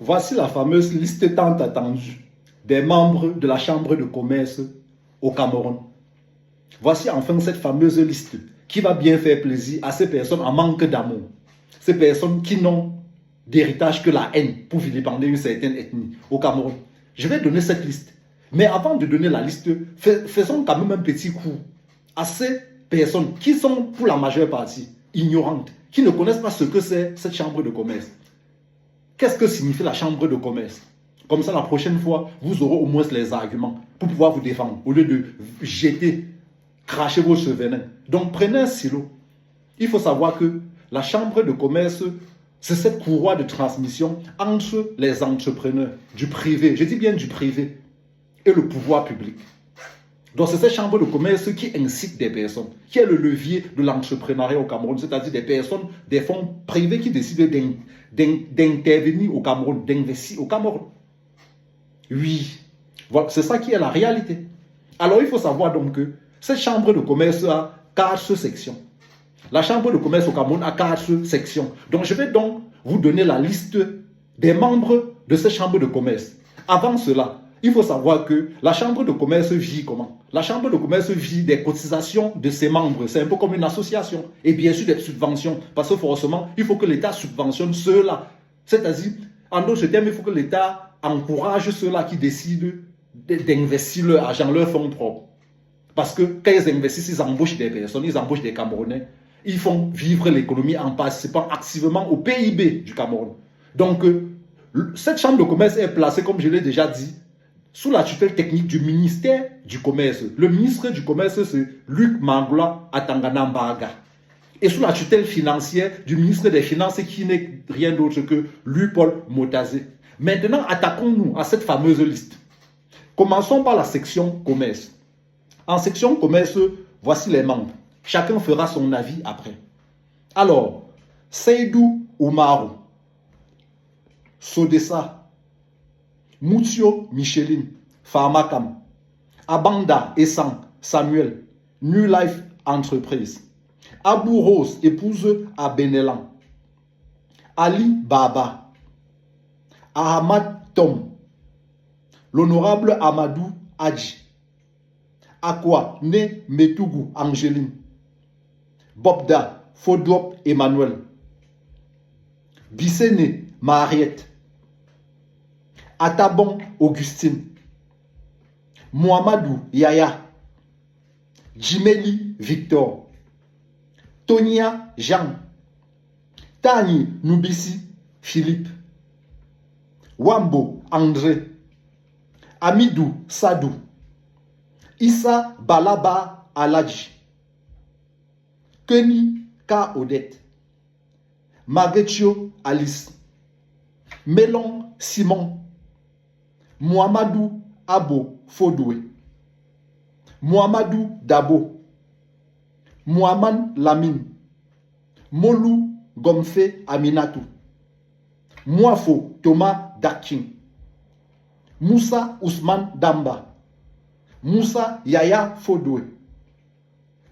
Voici la fameuse liste tant attendue des membres de la Chambre de commerce au Cameroun. Voici enfin cette fameuse liste qui va bien faire plaisir à ces personnes en manque d'amour. Ces personnes qui n'ont d'héritage que la haine pour vilipender une certaine ethnie au Cameroun. Je vais donner cette liste. Mais avant de donner la liste, faisons quand même un petit coup à ces personnes qui sont pour la majeure partie ignorantes, qui ne connaissent pas ce que c'est cette chambre de commerce. Qu'est-ce que signifie la chambre de commerce? Comme ça, la prochaine fois, vous aurez au moins les arguments pour pouvoir vous défendre, au lieu de jeter, cracher vos venin. Donc, prenez un stylo. Il faut savoir que la chambre de commerce, c'est cette courroie de transmission entre les entrepreneurs, du privé, je dis bien du privé, et le pouvoir public. Donc, c'est cette chambre de commerce qui incite des personnes, qui est le levier de l'entrepreneuriat au Cameroun, c'est-à-dire des personnes, des fonds privés qui décident d'intervenir au Cameroun, d'investir au Cameroun. Oui, voilà, c'est ça qui est la réalité. Alors, il faut savoir donc que cette chambre de commerce a 4 sections. La chambre de commerce au Cameroun a 4 sections. Donc, je vais donc vous donner la liste des membres de cette chambre de commerce. Avant cela, il faut savoir que la chambre de commerce vit comment? La chambre de commerce vit des cotisations de ses membres. C'est un peu comme une association. Et bien sûr des subventions. Parce que forcément, il faut que l'État subventionne ceux-là. C'est-à-dire, en d'autres termes, il faut que l'État encourage ceux-là qui décident d'investir leur argent, leur fonds propres. Parce que quand ils investissent, ils embauchent des personnes, ils embauchent des Camerounais. Ils font vivre l'économie en participant activement au PIB du Cameroun. Donc, cette chambre de commerce est placée, comme je l'ai déjà dit, sous la tutelle technique du ministère du Commerce. Le ministre du Commerce, c'est Luc Mangoula Atangana Mbaga. Et sous la tutelle financière du ministre des Finances, qui n'est rien d'autre que Louis-Paul Motazé. Maintenant, attaquons-nous à cette fameuse liste. Commençons par la section commerce. En section commerce, voici les membres. Chacun fera son avis après. Alors, Seydou Oumarou, Sodessa, Moutio Micheline, Pharmacam, Abanda Essan Samuel, New Life Entreprise, Abou Rose, épouse à Benelan, Ali Baba, Ahmad Tom, l'honorable Amadou Hadji, Akwa Né Metougou Angeline, Bobda Fodop Emmanuel, Bissene Mariette, Atabon Augustine, Mohamedou Yaya, Jimeli Victor, Tonia Jean, Tani Nubisi Philippe, Wambo André, Amidou Sadou, Issa Balaba Aladji, Kenny K. Odette, Margetio Alice, Melon Simon, Mohamedou Abo Fodoué, Mohamedou Dabo, Mohamed Lamine, Molou Gomfe Aminatou, Moafo Thomas Dakin, Moussa Ousmane Damba, Moussa Yaya Fodoué,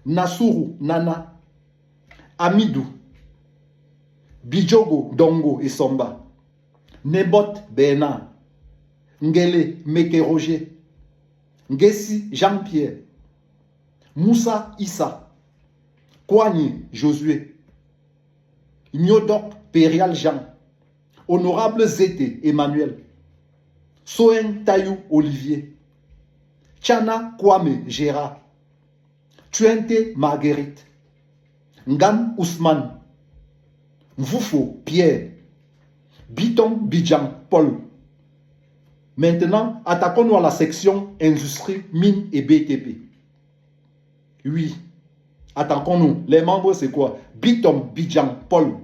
Nassourou Nana, Amidou, Bidjogo Dongo et Somba, Nebot Bernard, Ngele Meke Roger, Ngessi Jean-Pierre, Moussa Issa, Kouani Josué, Nyodok Perial Jean, Honorable Zété Emmanuel, Soen Tayou Olivier, Tchana Kwame Gérard, Tuente Marguerite, Ngam Ousmane, Mvoufo Pierre, Biton Bidjan Paul. Maintenant, attaquons-nous à la section industrie, mine et BTP. Oui, attaquons-nous. Les membres, c'est quoi? Biton Bidjan Paul,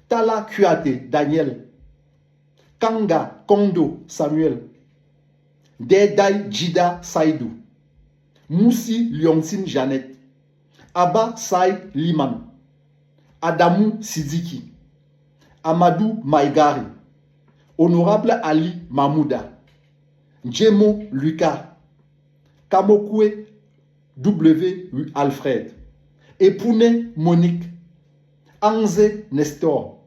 Tala Kuate Daniel, Kanga Kondo Samuel, Dedai Jida Saïdou, Moussi Lyontine Jeannette, Abba Saïd Liman, Adamou Sidiki, Amadou Maïgari, Honorable Ali Mahmouda, Djemo Lucas, Kamokwe W. Alfred, Epouné Monique, Anze Nestor,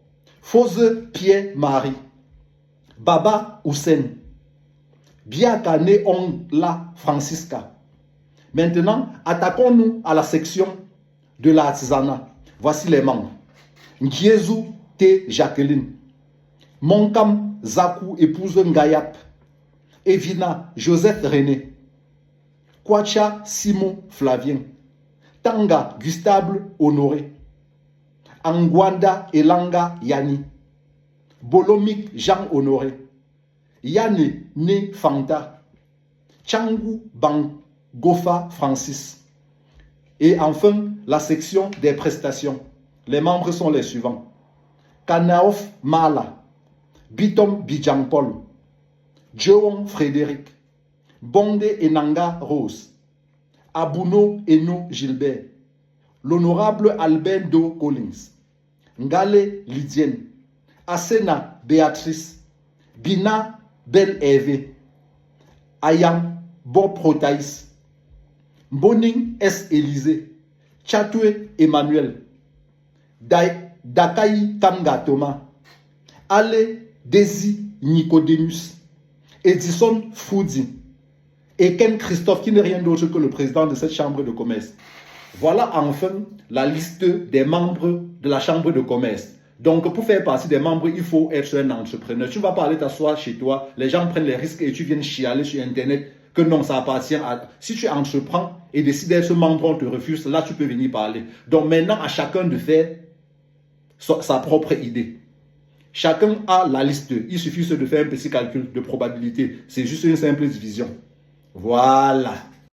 Fose Pierre Marie, Baba Hussein, Biakane Ongla Francisca. Maintenant, attaquons-nous à la section de l'artisanat. Voici les membres. Ngiezu T. Jacqueline, Monkam Zakou, épouse Ngayap, Evina Joseph René, Kwacha Simon Flavien, Tanga Gustave Honoré, Angwanda Elanga Yani, Bolomik Jean Honoré, Yane Ne Fanta, Changu Bangofa Francis. Et enfin, la section des prestations. Les membres sont les suivants. Kanaof Mala, Bitom Bijangpol, Jeong Frédéric, Bonde Enanga Rose, Abuno Eno Gilbert, l'honorable Albert Do Collins, Ngale Lydienne, Asena Béatrice, Bina Bel Eve, Ayam Bob Protaïs, Boning S. Élysée, Chatoué Emmanuel, Dakai Kamga Thomas, Ale Desi Nicodemus, Edison Foudi et Ken Christophe, qui n'est rien d'autre que le président de cette chambre de commerce. Voilà enfin la liste des membres de la chambre de commerce. Donc pour faire partie des membres, il faut être un entrepreneur. Tu ne vas pas aller t'asseoir chez toi, les gens prennent les risques et tu viens chialer sur Internet que non, ça appartient à... Si tu entreprends et décides d'être membre, on te refuse, là tu peux venir parler. Donc maintenant, à chacun de faire sa propre idée. Chacun a la liste. Il suffit de faire un petit calcul de probabilité. C'est juste une simple division. Voilà.